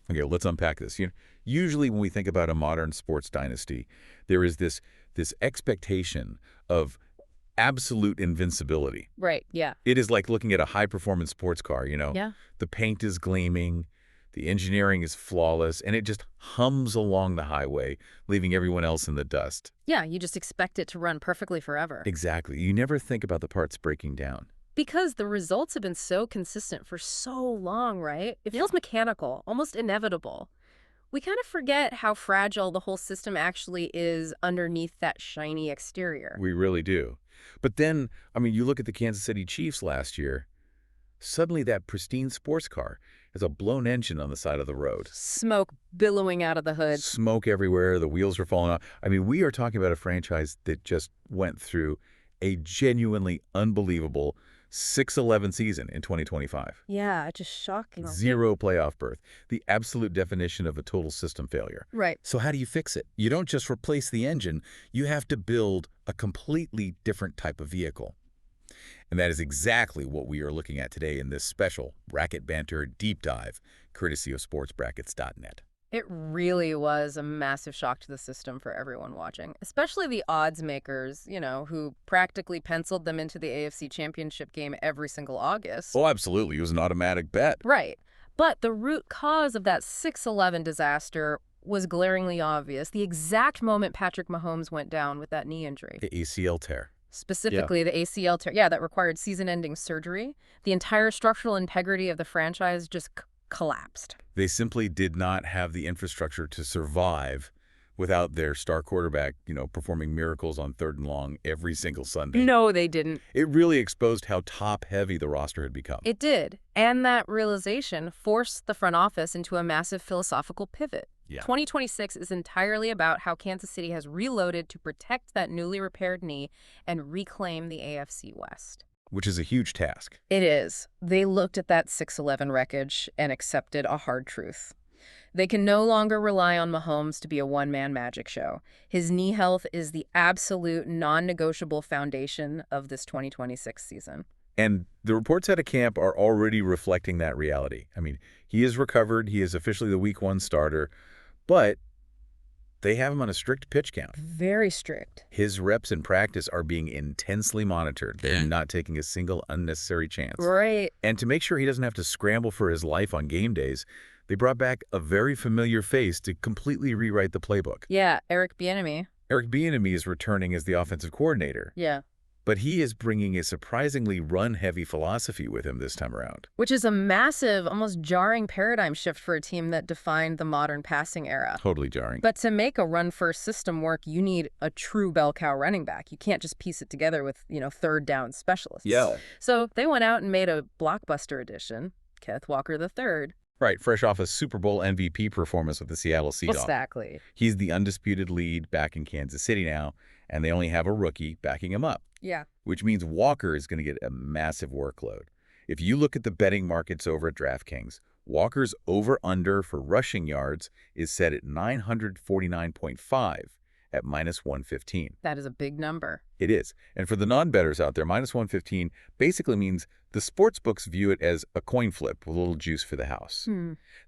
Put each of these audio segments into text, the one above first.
Okay, let's unpack this. Usually when we think about a modern sports dynasty, there is this expectation of absolute invincibility. Right, yeah. It is like looking at a high-performance sports car. Yeah. The paint is gleaming, the engineering is flawless, and it just hums along the highway, leaving everyone else in the dust. Yeah, you just expect it to run perfectly forever. Exactly. You never think about the parts breaking down. Because the results have been so consistent for so long, right? It feels mechanical, almost inevitable. We kind of forget how fragile the whole system actually is underneath that shiny exterior. We really do. But then, you look at the Kansas City Chiefs last year, suddenly that pristine sports car has a blown engine on the side of the road. Smoke billowing out of the hood. Smoke everywhere, the wheels are falling off. We are talking about a franchise that just went through a genuinely unbelievable 6-11 season in 2025. Yeah, just shocking. Zero playoff berth. The absolute definition of a total system failure. Right. So how do you fix it? You don't just replace the engine. You have to build a completely different type of vehicle. And that is exactly what we are looking at today in this special Bracket Banter deep dive, courtesy of SportsBrackets.net. It really was a massive shock to the system for everyone watching, especially the odds makers, who practically penciled them into the AFC Championship game every single August. Oh, absolutely. It was an automatic bet. Right. But the root cause of that 6-11 disaster was glaringly obvious. The exact moment Patrick Mahomes went down with that knee injury. The ACL tear. Specifically, the ACL tear. Yeah, that required season-ending surgery. The entire structural integrity of the franchise just collapsed. They simply did not have the infrastructure to survive without their star quarterback, performing miracles on 3rd and long every single Sunday. No, they didn't. It really exposed how top-heavy the roster had become. It did. And that realization forced the front office into a massive philosophical pivot. Yeah. 2026 is entirely about how Kansas City has reloaded to protect that newly repaired knee and reclaim the AFC West. Which is a huge task. It is. They looked at that 6-11 wreckage and accepted a hard truth. They can no longer rely on Mahomes to be a one-man magic show. His knee health is the absolute non-negotiable foundation of this 2026 season. And the reports out of camp are already reflecting that reality. He is recovered. He is officially the Week 1 starter. But they have him on a strict pitch count. Very strict. His reps in practice are being intensely monitored. They're not taking a single unnecessary chance. Right. And to make sure he doesn't have to scramble for his life on game days, they brought back a very familiar face to completely rewrite the playbook. Yeah, Eric Bieniemy. Eric Bieniemy is returning as the offensive coordinator. Yeah. But he is bringing a surprisingly run-heavy philosophy with him this time around. Which is a massive, almost jarring paradigm shift for a team that defined the modern passing era. Totally jarring. But to make a run-first system work, you need a true bell cow running back. You can't just piece it together with, third down specialists. Yeah. So they went out and made a blockbuster edition, Kenneth Walker III. Right, fresh off a Super Bowl MVP performance with the Seattle Seahawks. Exactly. He's the undisputed lead back in Kansas City now, and they only have a rookie backing him up. Yeah. Which means Walker is going to get a massive workload. If you look at the betting markets over at DraftKings, Walker's over-under for rushing yards is set at 949.5 at -115. That is a big number. It is. And for the non-bettors out there, -115 basically means the sports books view it as a coin flip with a little juice for the house.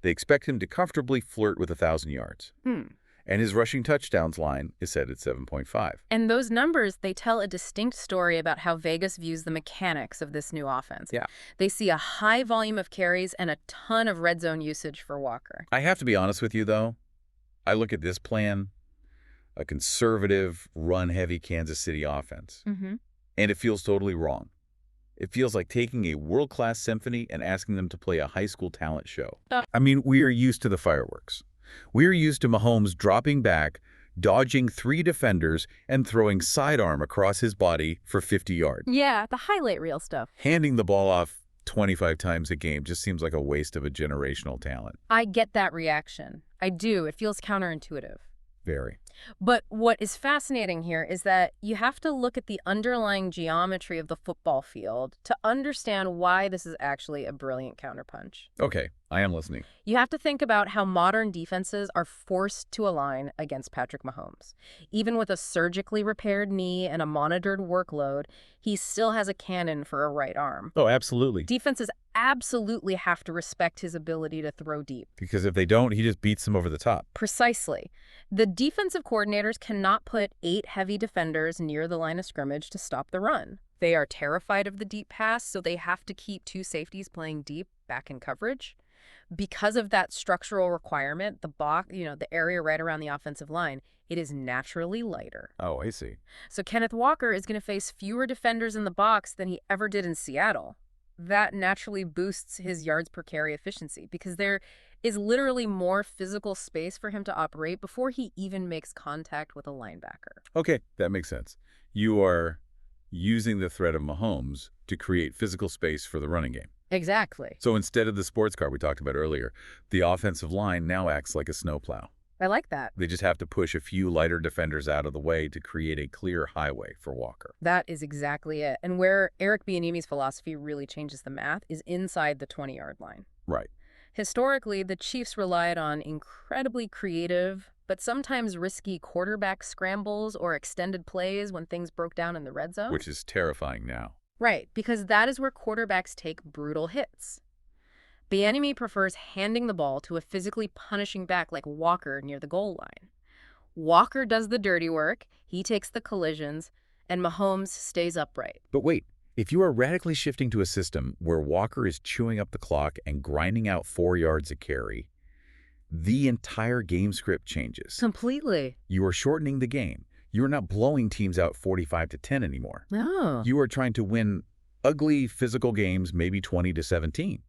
They expect him to comfortably flirt with 1,000 yards. And his rushing touchdowns line is set at 7.5. And those numbers, they tell a distinct story about how Vegas views the mechanics of this new offense. Yeah. They see a high volume of carries and a ton of red zone usage for Walker. I have to be honest with you, though. I look at this plan, a conservative, run-heavy Kansas City offense, and it feels totally wrong. It feels like taking a world-class symphony and asking them to play a high school talent show. We are used to the fireworks. We're used to Mahomes dropping back, dodging 3 defenders, and throwing sidearm across his body for 50 yards. Yeah, the highlight reel stuff. Handing the ball off 25 times a game just seems like a waste of a generational talent. I get that reaction. I do. It feels counterintuitive. Very. But what is fascinating here is that you have to look at the underlying geometry of the football field to understand why this is actually a brilliant counterpunch. Okay, I am listening. You have to think about how modern defenses are forced to align against Patrick Mahomes. Even with a surgically repaired knee and a monitored workload, he still has a cannon for a right arm. Oh, absolutely. Defenses absolutely have to respect his ability to throw deep. Because if they don't, he just beats them over the top. Precisely. The defensive coordinators cannot put 8 heavy defenders near the line of scrimmage to stop the run. They are terrified of the deep pass, so they have to keep 2 safeties playing deep back in coverage. Because of that structural requirement, the box, the area right around the offensive line, it is naturally lighter. Oh, I see. So Kenneth Walker is going to face fewer defenders in the box than he ever did in Seattle. That naturally boosts his yards per carry efficiency because there is literally more physical space for him to operate before he even makes contact with a linebacker. Okay, that makes sense. You are using the threat of Mahomes to create physical space for the running game. Exactly. So instead of the sports car we talked about earlier, the offensive line now acts like a snowplow. I like that. They just have to push a few lighter defenders out of the way to create a clear highway for Walker. That is exactly it. And where Eric Bieniemy's philosophy really changes the math is inside the 20-yard line. Right. Historically, the Chiefs relied on incredibly creative, but sometimes risky quarterback scrambles or extended plays when things broke down in the red zone. Which is terrifying now. Right, because that is where quarterbacks take brutal hits. Bieniemy prefers handing the ball to a physically punishing back like Walker near the goal line. Walker does the dirty work, he takes the collisions, and Mahomes stays upright. But wait, if you are radically shifting to a system where Walker is chewing up the clock and grinding out 4 yards a carry, the entire game script changes. Completely. You are shortening the game. You are not blowing teams out 45-10 anymore. No. You are trying to win ugly physical games, maybe 20-17.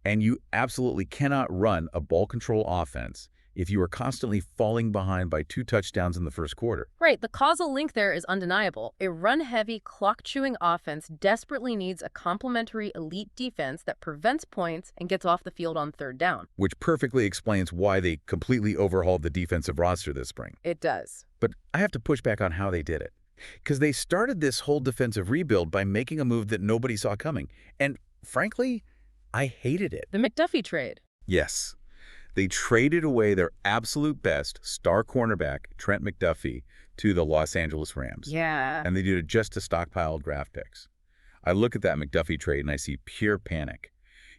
And you absolutely cannot run a ball control offense if you are constantly falling behind by 2 touchdowns in the first quarter. Right, the causal link there is undeniable. A run-heavy, clock-chewing offense desperately needs a complementary elite defense that prevents points and gets off the field on 3rd down. Which perfectly explains why they completely overhauled the defensive roster this spring. It does. But I have to push back on how they did it. Because they started this whole defensive rebuild by making a move that nobody saw coming. And frankly, I hated it. The McDuffie trade. Yes. They traded away their absolute best star cornerback, Trent McDuffie, to the Los Angeles Rams. Yeah. And they did it just to stockpile draft picks. I look at that McDuffie trade and I see pure panic.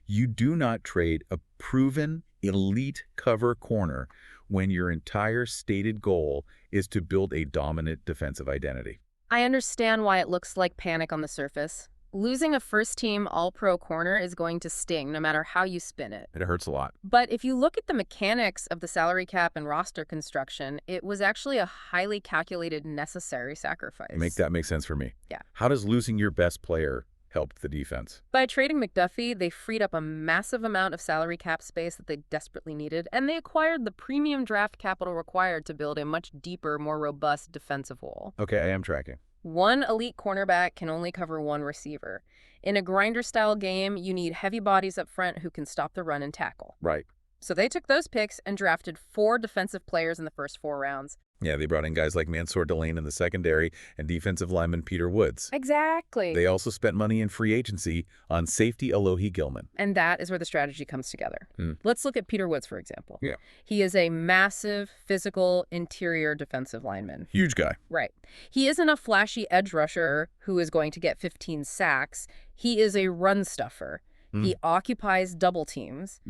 You do not trade a proven elite cover corner when your entire stated goal is to build a dominant defensive identity. I understand why it looks like panic on the surface. Losing a first-team All-Pro corner is going to sting no matter how you spin it. It hurts a lot. But if you look at the mechanics of the salary cap and roster construction, it was actually a highly calculated, necessary sacrifice. That makes sense for me. Yeah. How does losing your best player help the defense? By trading McDuffie, they freed up a massive amount of salary cap space that they desperately needed, and they acquired the premium draft capital required to build a much deeper, more robust defensive wall. Okay, I am tracking. One elite cornerback can only cover one receiver. In a grinder-style game, you need heavy bodies up front who can stop the run and tackle. Right. So they took those picks and drafted 4 defensive players in the first 4 rounds. Yeah, they brought in guys like Mansour Delane in the secondary and defensive lineman Peter Woods. Exactly. They also spent money in free agency on safety Alohi Gilman. And that is where the strategy comes together. Let's look at Peter Woods, for example. Yeah. He is a massive, physical, interior defensive lineman. Huge guy. Right. He isn't a flashy edge rusher who is going to get 15 sacks. He is a run stuffer. He occupies double teams.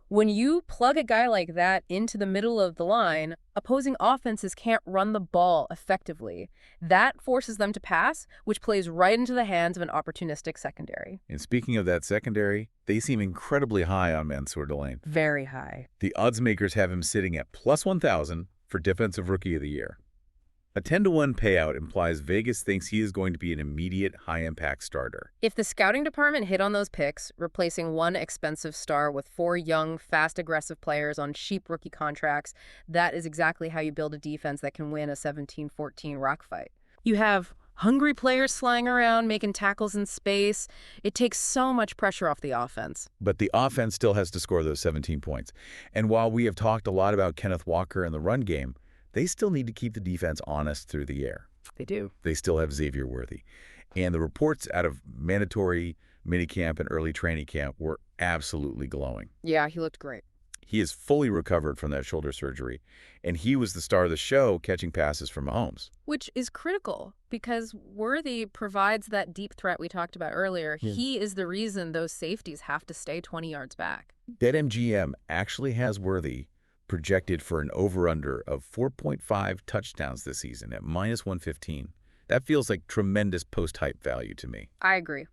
When you plug a guy like that into the middle of the line, opposing offenses can't run the ball effectively. That forces them to pass, which plays right into the hands of an opportunistic secondary. And speaking of that secondary, they seem incredibly high on Mansour Delane. Very high. The odds makers have him sitting at plus 1,000 for Defensive Rookie of the Year. A 10-to-1 payout implies Vegas thinks he is going to be an immediate high-impact starter. If the scouting department hit on those picks, replacing one expensive star with 4 young, fast, aggressive players on cheap rookie contracts, that is exactly how you build a defense that can win a 17-14 rock fight. You have hungry players flying around, making tackles in space. It takes so much pressure off the offense. But the offense still has to score those 17 points. And while we have talked a lot about Kenneth Walker and the run game, they still need to keep the defense honest through the air. They do. They still have Xavier Worthy. And the reports out of mandatory minicamp and early training camp were absolutely glowing. Yeah, he looked great. He is fully recovered from that shoulder surgery, and he was the star of the show catching passes from Mahomes. Which is critical because Worthy provides that deep threat we talked about earlier. Yeah. He is the reason those safeties have to stay 20 yards back. BetMGM actually has Worthy projected for an over-under of 4.5 touchdowns this season at -115. That feels like tremendous post-hype value to me. I agree.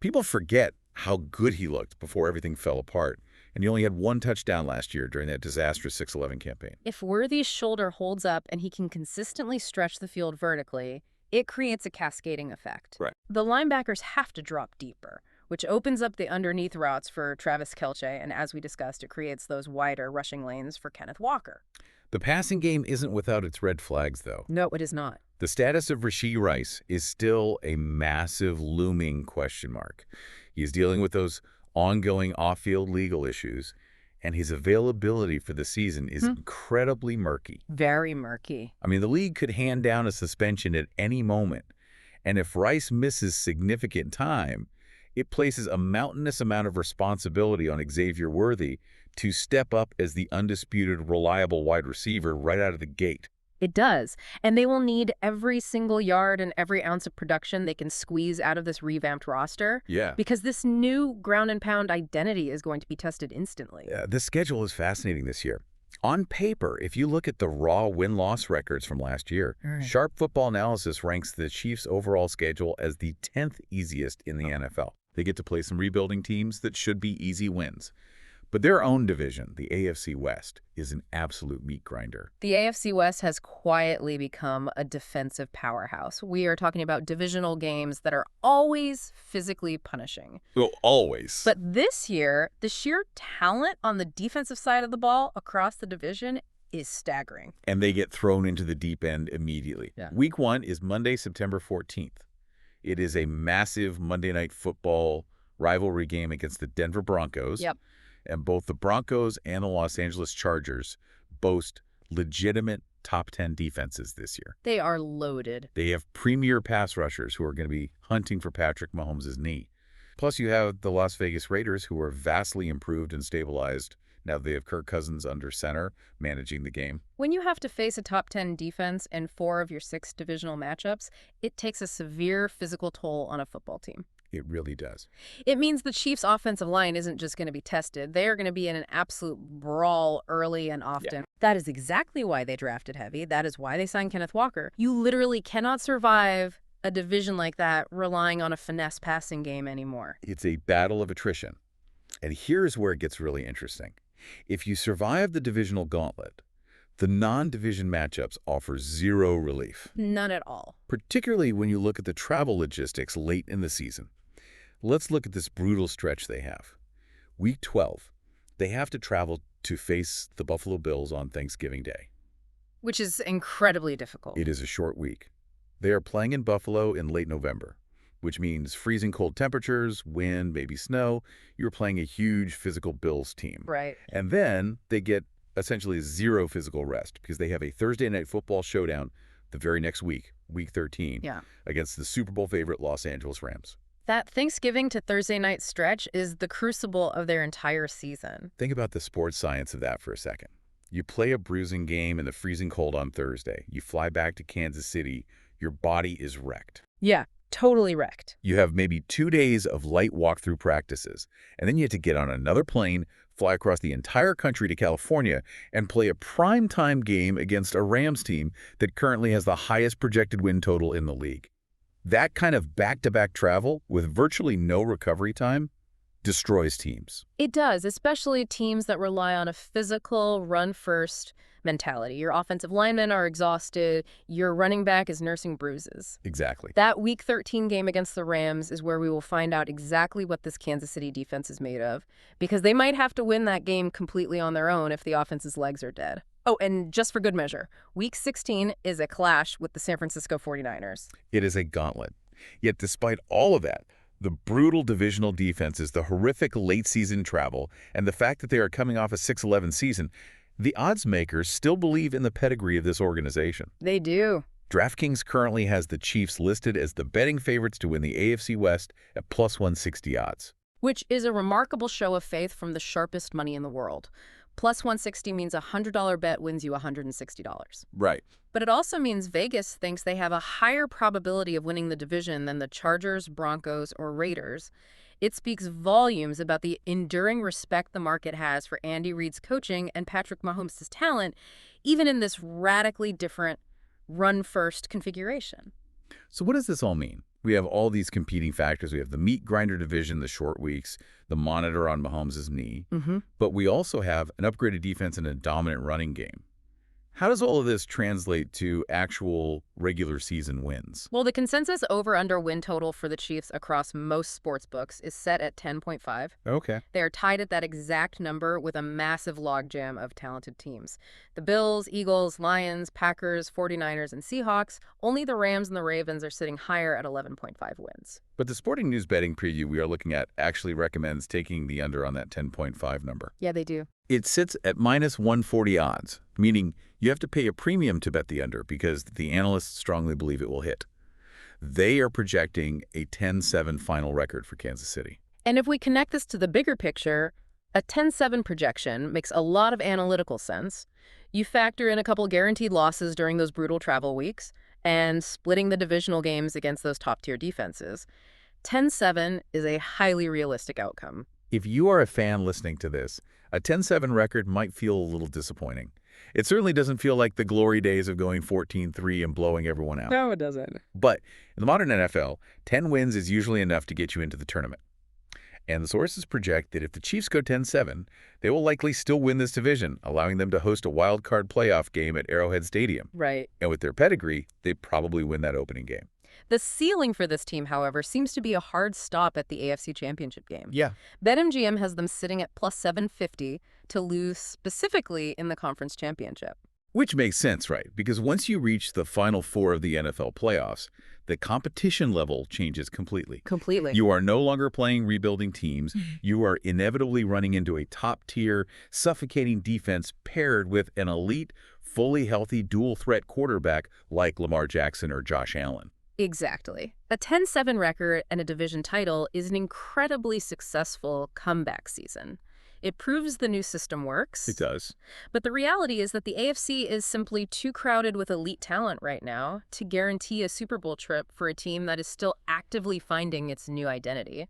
People forget how good he looked before everything fell apart, and he only had 1 touchdown last year during that disastrous 6-11 campaign. If Worthy's shoulder holds up and he can consistently stretch the field vertically, it creates a cascading effect. Right. The linebackers have to drop deeper, which opens up the underneath routes for Travis Kelce, and as we discussed, it creates those wider rushing lanes for Kenneth Walker. The passing game isn't without its red flags, though. No, it is not. The status of Rashee Rice is still a massive, looming question mark. He's dealing with those ongoing off-field legal issues, and his availability for the season is incredibly murky. Very murky. I mean, the league could hand down a suspension at any moment, and if Rice misses significant time, it places a mountainous amount of responsibility on Xavier Worthy to step up as the undisputed, reliable wide receiver right out of the gate. It does. And they will need every single yard and every ounce of production they can squeeze out of this revamped roster. Yeah. Because this new ground and pound identity is going to be tested instantly. The schedule is fascinating this year. On paper, if you look at the raw win-loss records from last year, Sharp Football Analysis ranks the Chiefs' overall schedule as the 10th easiest in the NFL. They get to play some rebuilding teams that should be easy wins. But their own division, the AFC West, is an absolute meat grinder. The AFC West has quietly become a defensive powerhouse. We are talking about divisional games that are always physically punishing. Well, always. But this year, the sheer talent on the defensive side of the ball across the division is staggering. And they get thrown into the deep end immediately. Yeah. Week 1 is Monday, September 14th. It is a massive Monday Night Football rivalry game against the Denver Broncos. Yep. And both the Broncos and the Los Angeles Chargers boast legitimate top 10 defenses this year. They are loaded. They have premier pass rushers who are going to be hunting for Patrick Mahomes' knee. Plus, you have the Las Vegas Raiders, who are vastly improved and stabilized now that they have Kirk Cousins under center managing the game. When you have to face a top 10 defense in 4 of your 6 divisional matchups, it takes a severe physical toll on a football team. It really does. It means the Chiefs' offensive line isn't just going to be tested. They are going to be in an absolute brawl early and often. Yeah. That is exactly why they drafted heavy. That is why they signed Kenneth Walker. You literally cannot survive a division like that relying on a finesse passing game anymore. It's a battle of attrition. And here's where it gets really interesting. If you survive the divisional gauntlet, the non-division matchups offer zero relief. None at all. Particularly when you look at the travel logistics late in the season. Let's look at this brutal stretch they have. Week 12, they have to travel to face the Buffalo Bills on Thanksgiving Day. Which is incredibly difficult. It is a short week. They are playing in Buffalo in late November, which means freezing cold temperatures, wind, maybe snow. You're playing a huge physical Bills team. Right. And then they get essentially zero physical rest because they have a Thursday Night Football showdown the very next week, week 13, against the Super Bowl favorite Los Angeles Rams. That Thanksgiving to Thursday night stretch is the crucible of their entire season. Think about the sports science of that for a second. You play a bruising game in the freezing cold on Thursday. You fly back to Kansas City. Your body is wrecked. Yeah, totally wrecked. You have maybe 2 days of light walkthrough practices, and then you have to get on another plane, fly across the entire country to California, and play a primetime game against a Rams team that currently has the highest projected win total in the league. That kind of back-to-back travel with virtually no recovery time destroys teams. It does, especially teams that rely on a physical, run-first mentality. Your offensive linemen are exhausted. Your running back is nursing bruises. Exactly. That Week 13 game against the Rams is where we will find out exactly what this Kansas City defense is made of, because they might have to win that game completely on their own if the offense's legs are dead. Oh, and just for good measure, Week 16 is a clash with the San Francisco 49ers. It is a gauntlet. Yet despite all of that, the brutal divisional defenses, the horrific late-season travel, and the fact that they are coming off a 6-11 season, the odds makers still believe in the pedigree of this organization. They do. DraftKings currently has the Chiefs listed as the betting favorites to win the AFC West at plus 160 odds. Which is a remarkable show of faith from the sharpest money in the world. Plus 160 means a $100 bet wins you $160. Right. But it also means Vegas thinks they have a higher probability of winning the division than the Chargers, Broncos, or Raiders. It speaks volumes about the enduring respect the market has for Andy Reid's coaching and Patrick Mahomes' talent, even in this radically different run-first configuration. So what does this all mean? We have all these competing factors. We have the meat grinder division, the short weeks, the monitor on Mahomes' knee. But we also have an upgraded defense and a dominant running game. How does all of this translate to actual regular season wins? Well, the consensus over-under win total for the Chiefs across most sports books is set at 10.5. Okay. They are tied at that exact number with a massive logjam of talented teams. The Bills, Eagles, Lions, Packers, 49ers, and Seahawks. Only the Rams and the Ravens are sitting higher at 11.5 wins. But the Sporting News betting preview we are looking at actually recommends taking the under on that 10.5 number. Yeah, they do. It sits at minus 140 odds, meaning you have to pay a premium to bet the under because the analysts strongly believe it will hit. They are projecting a 10-7 final record for Kansas City. And if we connect this to the bigger picture, a 10-7 projection makes a lot of analytical sense. You factor in a couple guaranteed losses during those brutal travel weeks and splitting the divisional games against those top-tier defenses. 10-7 is a highly realistic outcome. If you are a fan listening to this, a 10-7 record might feel a little disappointing. It certainly doesn't feel like the glory days of going 14-3 and blowing everyone out. No, it doesn't. But in the modern NFL, 10 wins is usually enough to get you into the tournament. And the sources project that if the Chiefs go 10-7, they will likely still win this division, allowing them to host a wild card playoff game at Arrowhead Stadium. Right. And with their pedigree, they probably win that opening game. The ceiling for this team, however, seems to be a hard stop at the AFC Championship game. Yeah. BetMGM has them sitting at plus 750 to lose specifically in the conference championship. Which makes sense, right? Because once you reach the final four of the NFL playoffs, the competition level changes completely. Completely. You are no longer playing rebuilding teams. You are inevitably running into a top-tier, suffocating defense paired with an elite, fully healthy dual-threat quarterback like Lamar Jackson or Josh Allen. Exactly. A 10-7 record and a division title is an incredibly successful comeback season. It proves the new system works. It does. But the reality is that the AFC is simply too crowded with elite talent right now to guarantee a Super Bowl trip for a team that is still actively finding its new identity.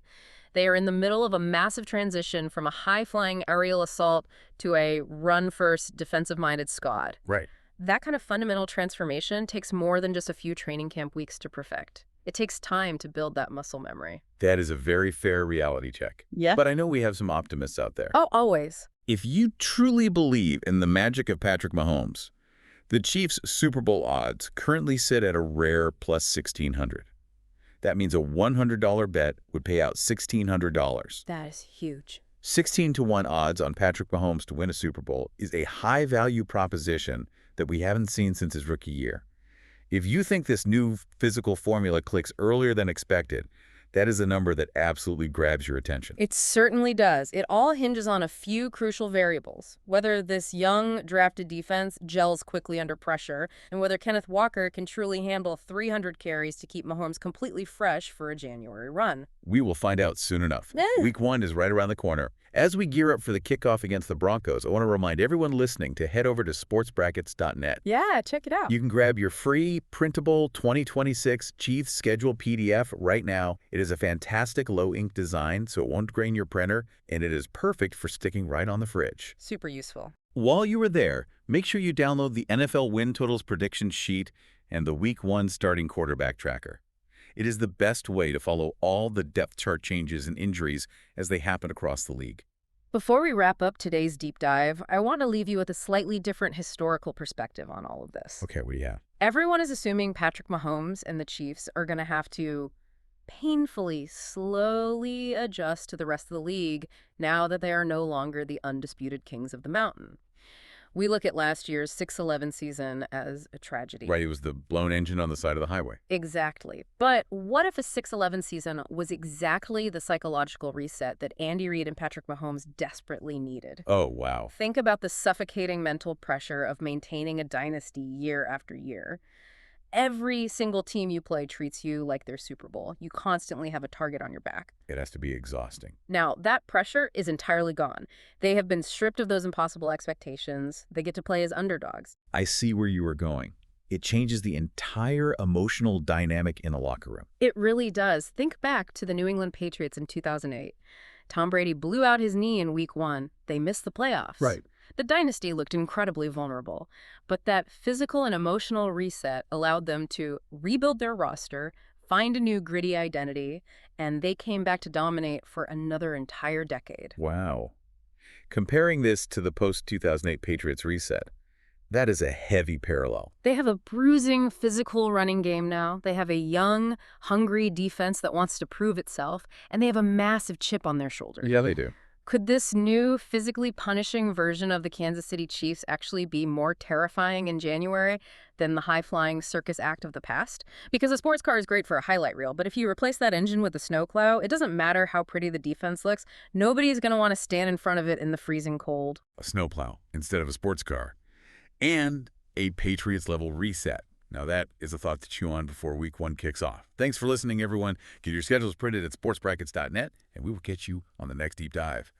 They are in the middle of a massive transition from a high-flying aerial assault to a run-first, defensive-minded squad. Right. That kind of fundamental transformation takes more than just a few training camp weeks to perfect. It takes time to build that muscle memory. That is a very fair reality check. Yeah. But I know we have some optimists out there. Oh, always. If you truly believe in the magic of Patrick Mahomes, the Chiefs' Super Bowl odds currently sit at a rare plus 1,600. That means a $100 bet would pay out $1,600. That is huge. 16-1 odds on Patrick Mahomes to win a Super Bowl is a high-value proposition that we haven't seen since his rookie year. If you think this new physical formula clicks earlier than expected, that is a number that absolutely grabs your attention. It certainly does. It all hinges on a few crucial variables. Whether this young, drafted defense gels quickly under pressure, and whether Kenneth Walker can truly handle 300 carries to keep Mahomes completely fresh for a January run. We will find out soon enough. Week 1 is right around the corner. As we gear up for the kickoff against the Broncos, I want to remind everyone listening to head over to sportsbrackets.net. Yeah, check it out. You can grab your free, printable 2026 Chiefs schedule PDF right now. It is a fantastic low-ink design, so it won't grain your printer, and it is perfect for sticking right on the fridge. Super useful. While you are there, make sure you download the NFL Win Totals Prediction Sheet and the Week 1 Starting Quarterback Tracker. It is the best way to follow all the depth chart changes and injuries as they happen across the league. Before we wrap up today's deep dive, I want to leave you with a slightly different historical perspective on all of this. Okay, what do you have? Everyone is assuming Patrick Mahomes and the Chiefs are going to have to painfully, slowly adjust to the rest of the league now that they are no longer the undisputed kings of the mountain. We look at last year's 6-11 season as a tragedy. Right, it was the blown engine on the side of the highway. Exactly. But what if a 6-11 season was exactly the psychological reset that Andy Reid and Patrick Mahomes desperately needed? Oh, wow. Think about the suffocating mental pressure of maintaining a dynasty year after year. Every single team you play treats you like their Super Bowl. You constantly have a target on your back. It has to be exhausting. Now, that pressure is entirely gone. They have been stripped of those impossible expectations. They get to play as underdogs. I see where you are going. It changes the entire emotional dynamic in the locker room. It really does. Think back to the New England Patriots in 2008. Tom Brady blew out his knee in Week 1. They missed the playoffs. Right. The dynasty looked incredibly vulnerable, but that physical and emotional reset allowed them to rebuild their roster, find a new gritty identity, and they came back to dominate for another entire decade. Wow. Comparing this to the post-2008 Patriots reset, that is a heavy parallel. They have a bruising, physical running game now. They have a young, hungry defense that wants to prove itself, and they have a massive chip on their shoulder. Yeah, they do. Could this new, physically punishing version of the Kansas City Chiefs actually be more terrifying in January than the high-flying circus act of the past? Because a sports car is great for a highlight reel, but if you replace that engine with a snowplow, it doesn't matter how pretty the defense looks. Nobody's going to want to stand in front of it in the freezing cold. A snowplow instead of a sports car. And a Patriots-level reset. Now that is a thought to chew on before Week 1 kicks off. Thanks for listening, everyone. Get your schedules printed at sportsbrackets.net, and we will catch you on the next Deep Dive.